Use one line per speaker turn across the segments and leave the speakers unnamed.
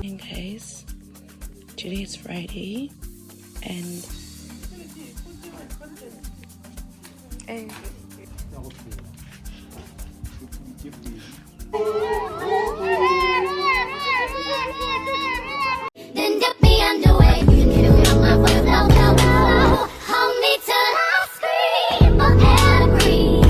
In case today is Friday and
Then dip me underway. You can get it from my foot. No, no, no. Hold me till I scream or breathe.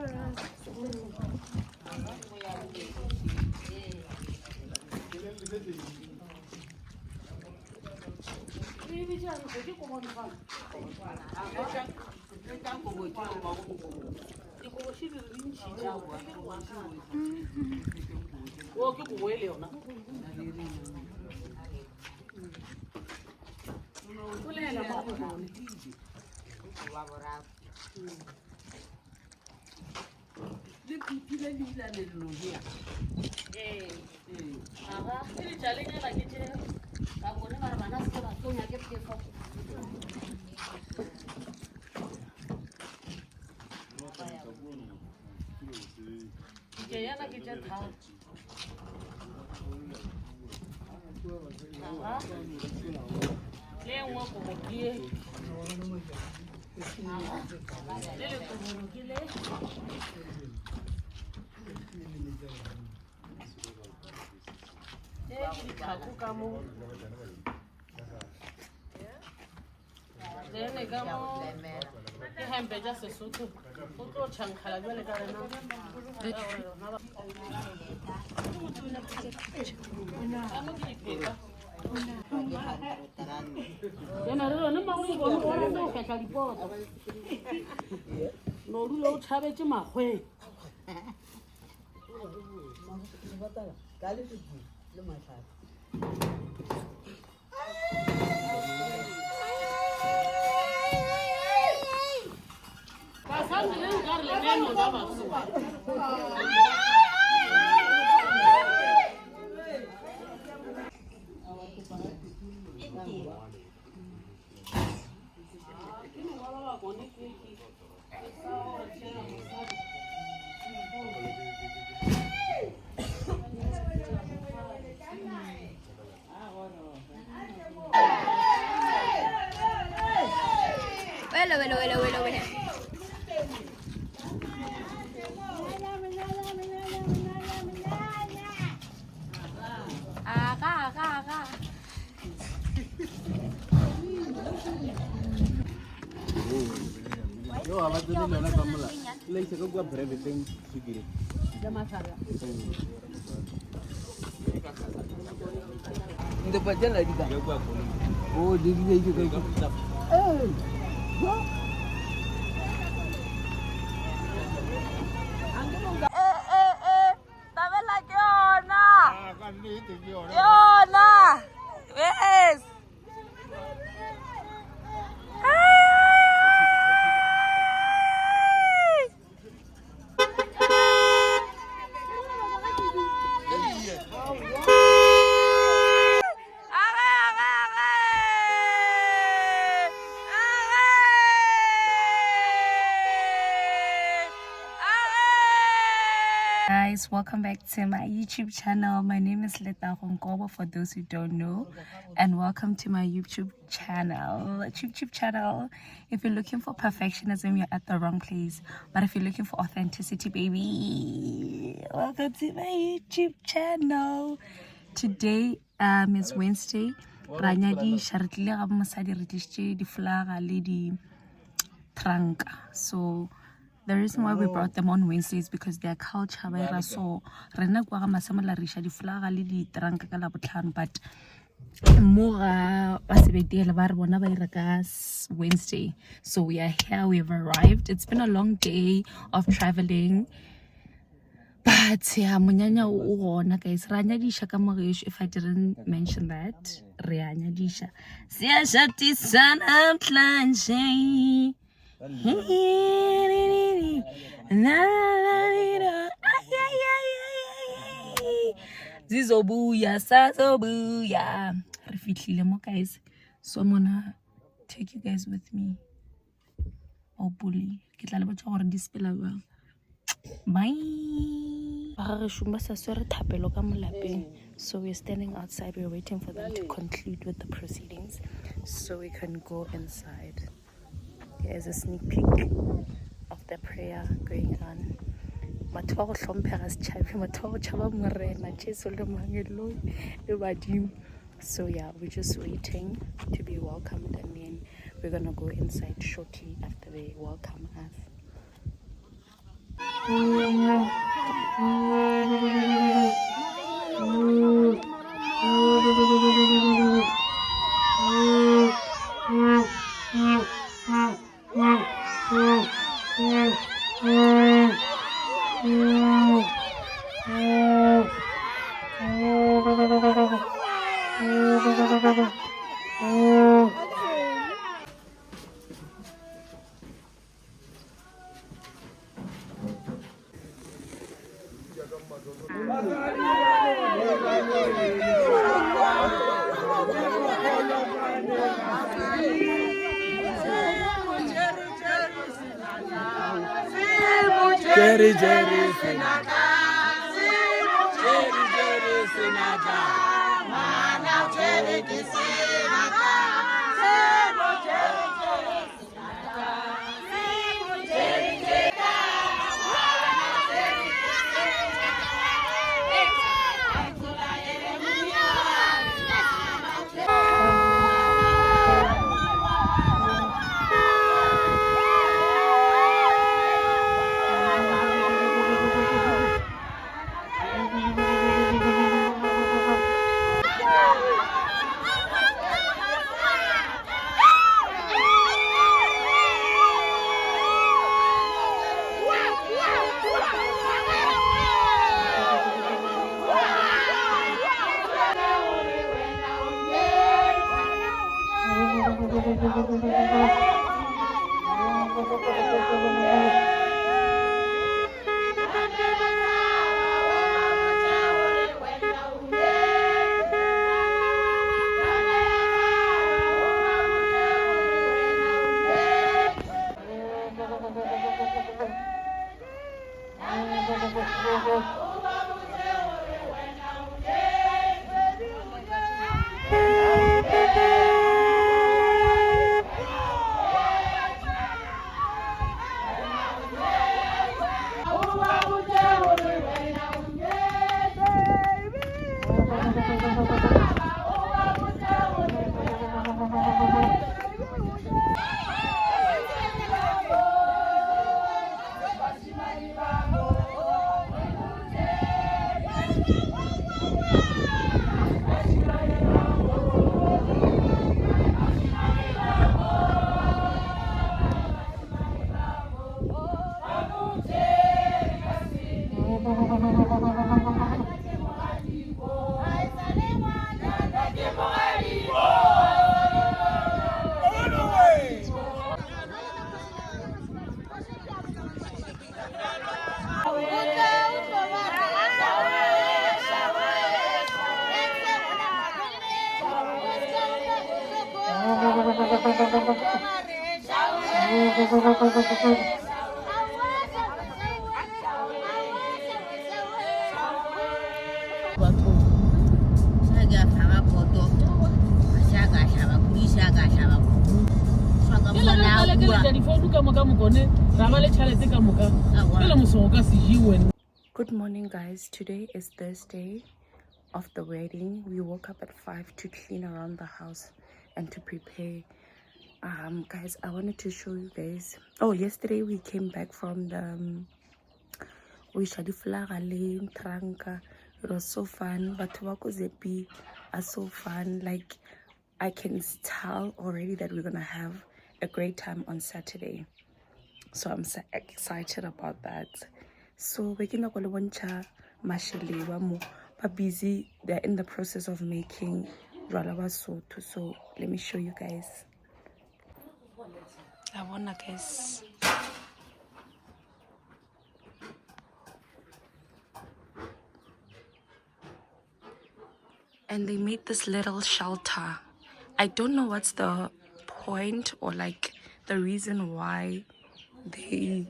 Bueno. Acá.
Yo abad tu ni mana kamala. Lai se ko gua breve teng sugiri.
Jama sara.
Inde pajan lagi tak? Yo gua ko. Oh, digi itu kayak gitu.
¿Sabes la que onda? ¿Qué onda? ¿Ves? ¡Ay!
guys, welcome back to my YouTube channel. My name is Leta Ronkobo for those who don't know, and welcome to my YouTube channel. If you're looking for perfectionism, you're at the wrong place, but if you're looking for authenticity, baby, welcome to my YouTube channel. Today is Wednesday. So the reason why we brought them on Wednesday is because their culture ba so rena kwa ga masamala risha di flaga le di tranka ka la botlhano, but mo ga ba sebetele ba re bona ba ira ka Wednesday. So we are here, we have arrived. It's been a long day of traveling, but yeah, munyanya o gona guys. Ranya disha ka mogesho, if I didn't mention that. Ranya disha sia shati sana planche Zizobuya, Sazobuya. Guys, so I'm gonna take you guys with me. Oh, bully. Bye. So we're standing outside, we're waiting for them to conclude with the proceedings so we can go inside. There's a sneak peek of the prayer going on. So yeah, we're just waiting to be welcomed, and then we're gonna go inside shortly after they welcome us.
Jerry, Sinaka. Jerry, Sinaka. Mana, Jerry, Sinaka.
Good morning, guys. Today is Thursday of the wedding. We woke up at 5 to clean around the house and to prepare. Guys, I wanted to show you guys. Oh, yesterday we came back from the Tranka. It was so fun. But Zepi are so fun. Like, I can tell already that we're gonna have a great time on Saturday. So I'm so excited about that. So we're gonna go to Mashele, but busy. They're in the process of making Jwala Basotho. So let me show you guys. I wanna guys. And they made this little shelter. I don't know what's the point or like the reason why they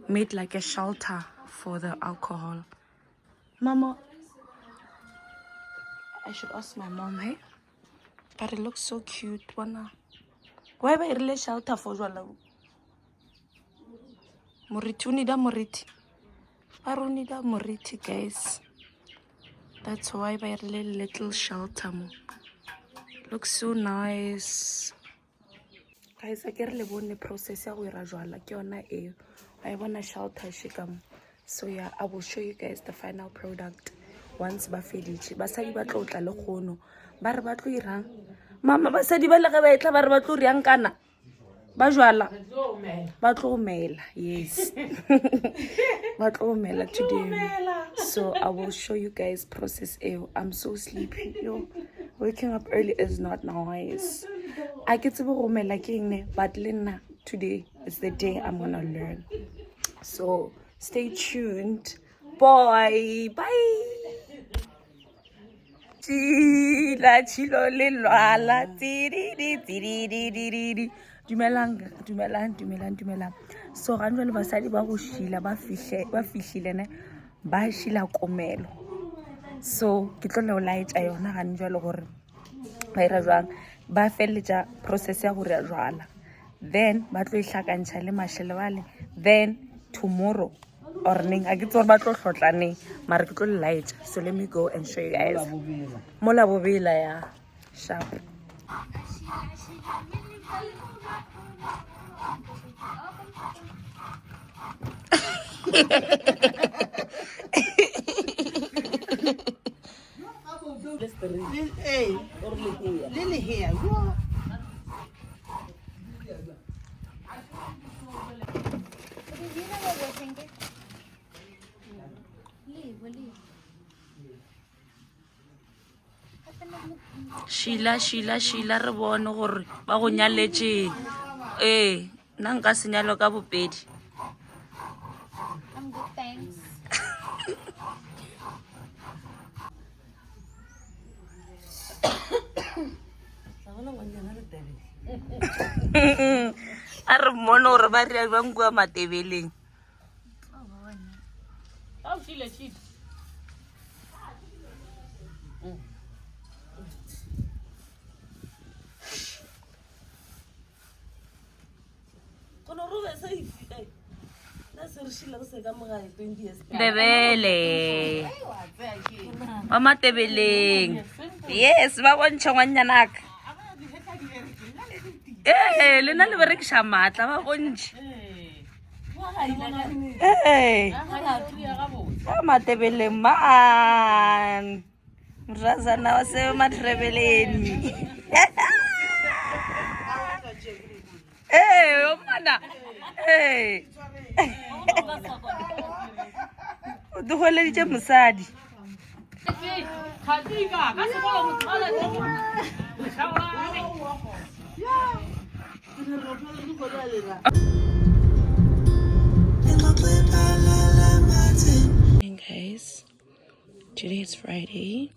made like a shelter for the alcohol. Mama, I should ask my mom, hey? But it looks so cute. Why ba irile shelter for jwala? Moriti, unida moriti. Arunida moriti, guys. That's why ba irile little shelter mo. Looks so nice. Guys, I get the process ya go ira jwala ke yona e. I want a shelter shikam. So yeah, I will show you guys the final product once ba feditse. Basadi ba tlo tla le khono. Ba re ba tlo irang. Mama basadi ba le ga ba etla ba re ba tlo riang kana. Ba jwala. Ba tlo mela. Yes. Ba tlo mela today. So I will show you guys process e. I'm so sleepy. Yo. Waking up early is not nice. I get to go like but Lena, today is the day I'm gonna learn. So stay tuned. Bye. Bye. Dumelang. So ganjwa le basadi ba go shila ba fihlile ne ba shila komelo. So ke tlo le light a yona ganjwa le gore ba ira jwang ba felletsa process ya gore jwala, then ba tlo ihlakantsa le mashele bale, then tomorrow or ning a ke tsore ba tlo hlotlaneng mara ke tlo le light. So let me go and show you guys mola bobela ya sharp.
Lily here. You
Sheila re bone gore ba go nyaletse nna nka senyalo ka bopedi.
I'm good, thanks.
A re mone gore ba re ba nkwa matebeleng.
Oh, Sheila.
Debele wa matebeleng. Yes, ba bontsha ngwanyanaka. Lena le berekisha matla ba bontsha. Ba matebeleng man. Mrazana wa se matrebeleni. Oh mana. O duholeditse mosadi. Guys, today is Friday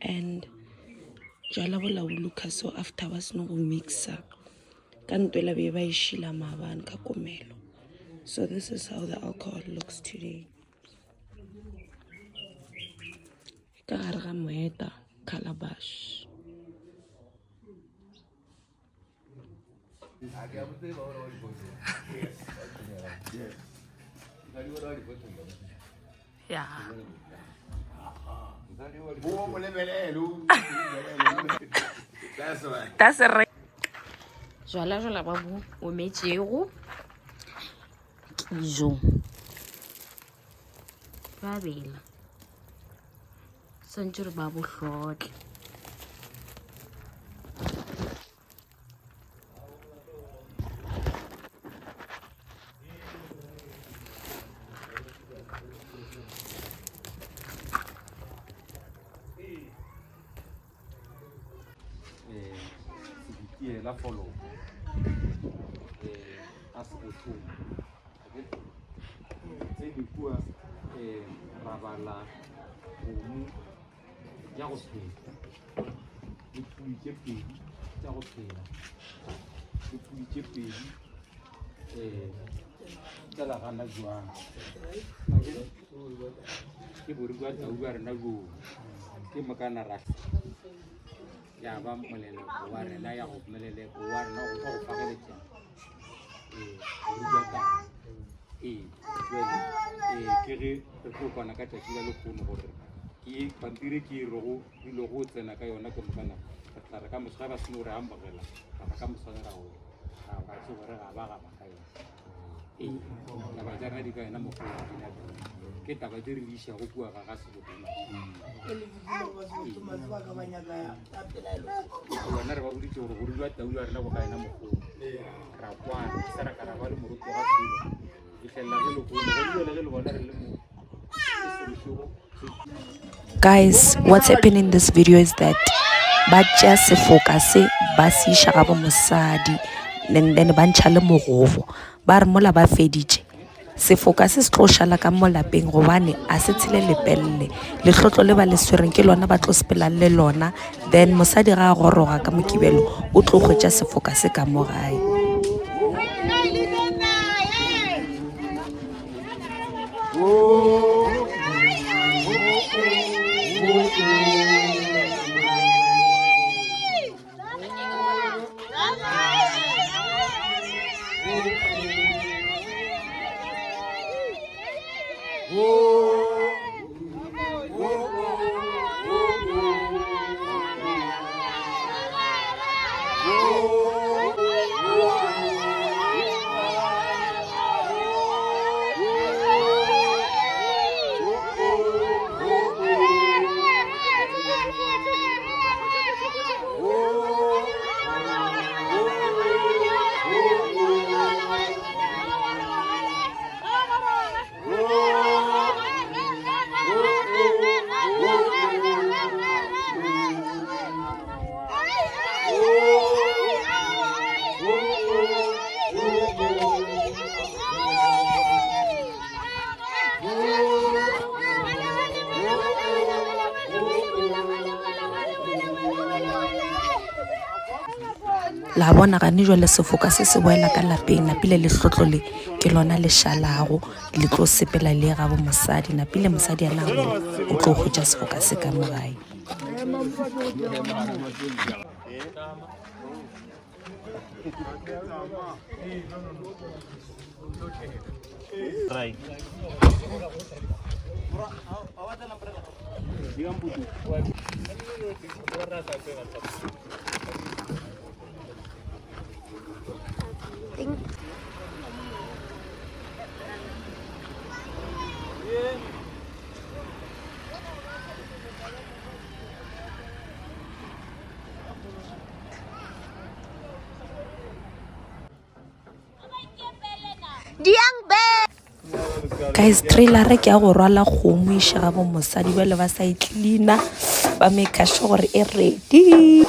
and jala bola buluka, so after was no mixa kantwela be ba ishila mabane ka komelo. So this is how the alcohol looks today. Ka gare ga moeta calabash. Yeah. That's right. Jwala ba bo o metšego kijo ba bela santse re ba bo hlotle
la follow as o tu se di kwa rabala o ya go phela di putse pedi tsa go phela di putse pedi tsa la gana jwang ke bori kwa tsa uwa rena go ke makana ra ya ba molele o wa rena ya go molele o wa rena go go fageletsa ruta ke re go kwana ka tšatši la lekgono gore ke pampiri ke rogo dilo go tsena ka yona ke mokana ka re ka mosga ba seno re ambagela ka mosga ra go ga se gore ga ba ga ba ka yona ya ba tsara di ka yona mo go dina ke taba di re isha go bua ga ga se go dina yona re ba boditse gore go rulwa taolo ya rena go ka yona mo go ra kwana sa ra ka ra ba le moruti ga selo e fela le go le bona re le mo
Guys, what's happening in this video is that ba just focus ba se isha ga mosadi and then ba ntšha le morogo ba re mola ba feditše se focus se tlo shala ka mo lapeng gobane a se tshile lepelle le hlotlo le ba le swereng ke lona ba tlo sepela le lona then mosadi ga a goroga ka mokibelo o tlo kgwetša se focus ka mo gae. La bona ga ne jwale sefoka se se boela ka lapeng napile le hlotlo le ke lona le shalago le tlo sepela le ga bo mosadi napile mosadi ana o tlo go tša sefoka se ka mogae.
Right.
Guys, trailer ke ya go rwala kgomo isha ga bo mosadi ba le ba sa itlina ba make sure gore e ready.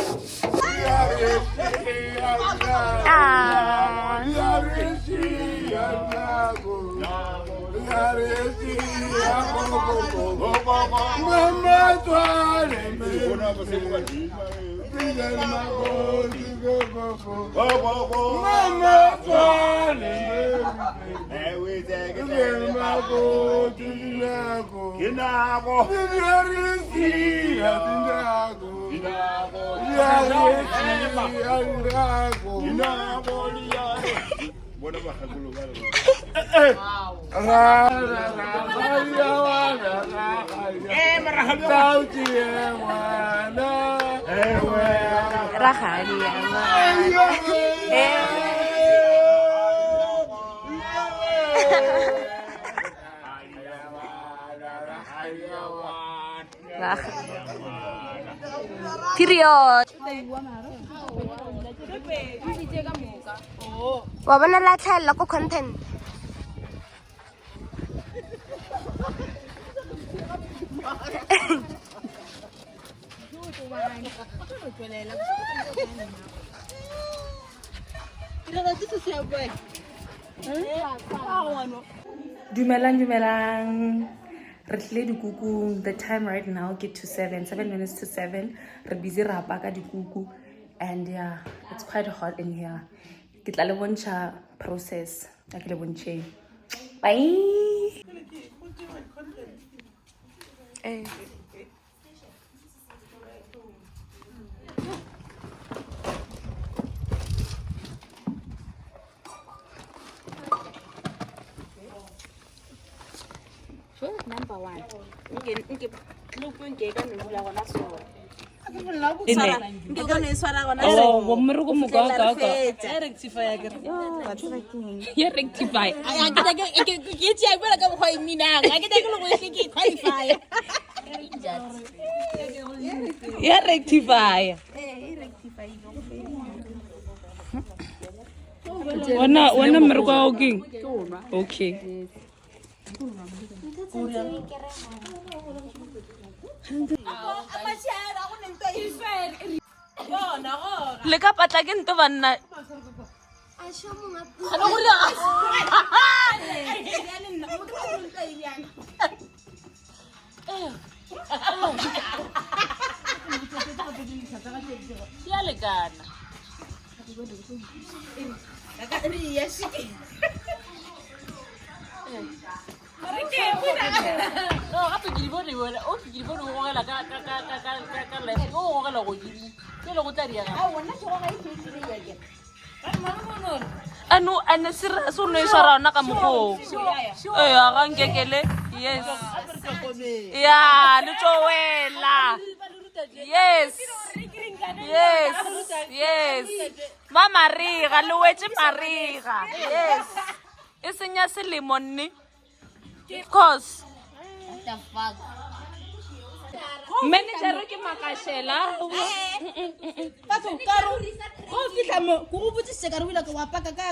Period. Wa bona la tlhaela ko content.
Dumelang. Re tlile dikukung. The time right now get to 7 minutes to 7. Re busy ra paka dikuku, and yeah, it's quite hot in here. Ke tla le bontsha process. Ke le bontshe. Bye.
Number 1. Nke look nke ka no bula gona so. Nke ka no swara gona so.
Oh, wo mmereko moka ka.
Rectify ya ke.
Ya rectify.
Ay ke tsi ai bela ka go imina. Ga ke take lo go ke qualify.
Ya rectify.
Rectify go.
Wana mmereko wa king. Okay. Le ka patla ke nto banna.
Ya le kana. No, apa jadi boleh boleh. Oh, jadi boleh orang lah kan live. Oh, orang lah jadi. Dia lo kita dia kan. Oh, mana orang ini sendiri aja. Kan mana?
Anu sira suno isara na kamuko. Akan kekele. Yes. Ya, lucho wela. Yes. Mama riga, luweche mariga. Yes. Isenya selemon ni. Of course.
What the fuck?
Manager ke makashela.
Batho karo go fitla mo go botsise ka re wila ka wa paka ka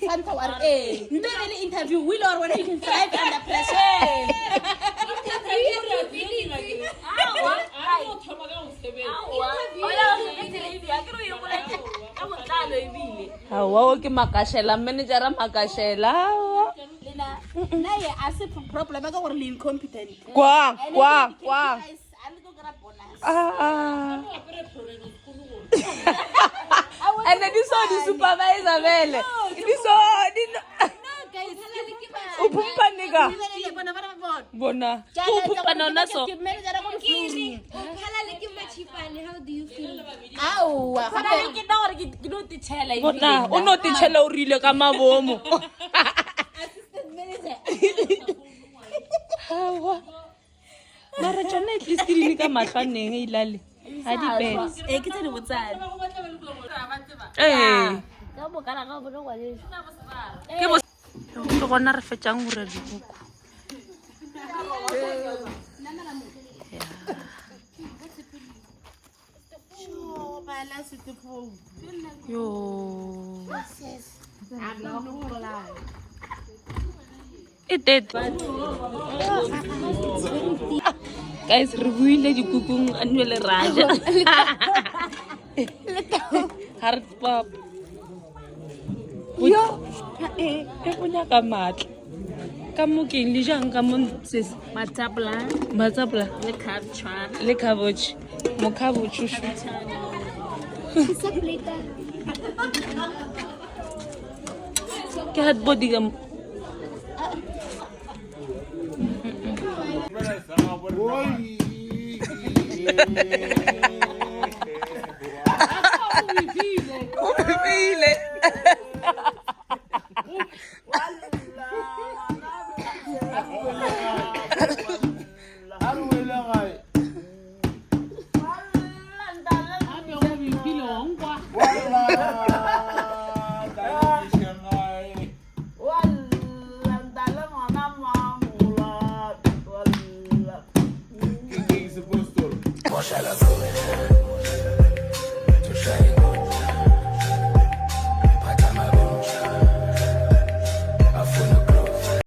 fanta wa re nne le interview wila or when you can thrive under pressure.
Hawa ke makashela, manager makashela.
Naye a se problem ka gore le incompetent.
Kwa. And then this all the supervisor vele. This all upumpa nigga. Bona. Upumpa na so.
How do you feel?
Bona, o no titshela o rile ka mabomo. Mara tsone at least di ka matlwaneng e ilale. Ha di pets.
Ke tse di botsana.
Ka bo kana ka bo kwa le.
Ke bo ke gona re fetsang hore dikuku. Yo. It did. Guys, re buile dikukung anwele raja. Hard pop. Yo, e punya ka matla. Ka mo ke le jang ka mo sis
Matapla
matsapla
le capture.
le cabbage mo cabbage.
Ke hat body ka mo.
Boy.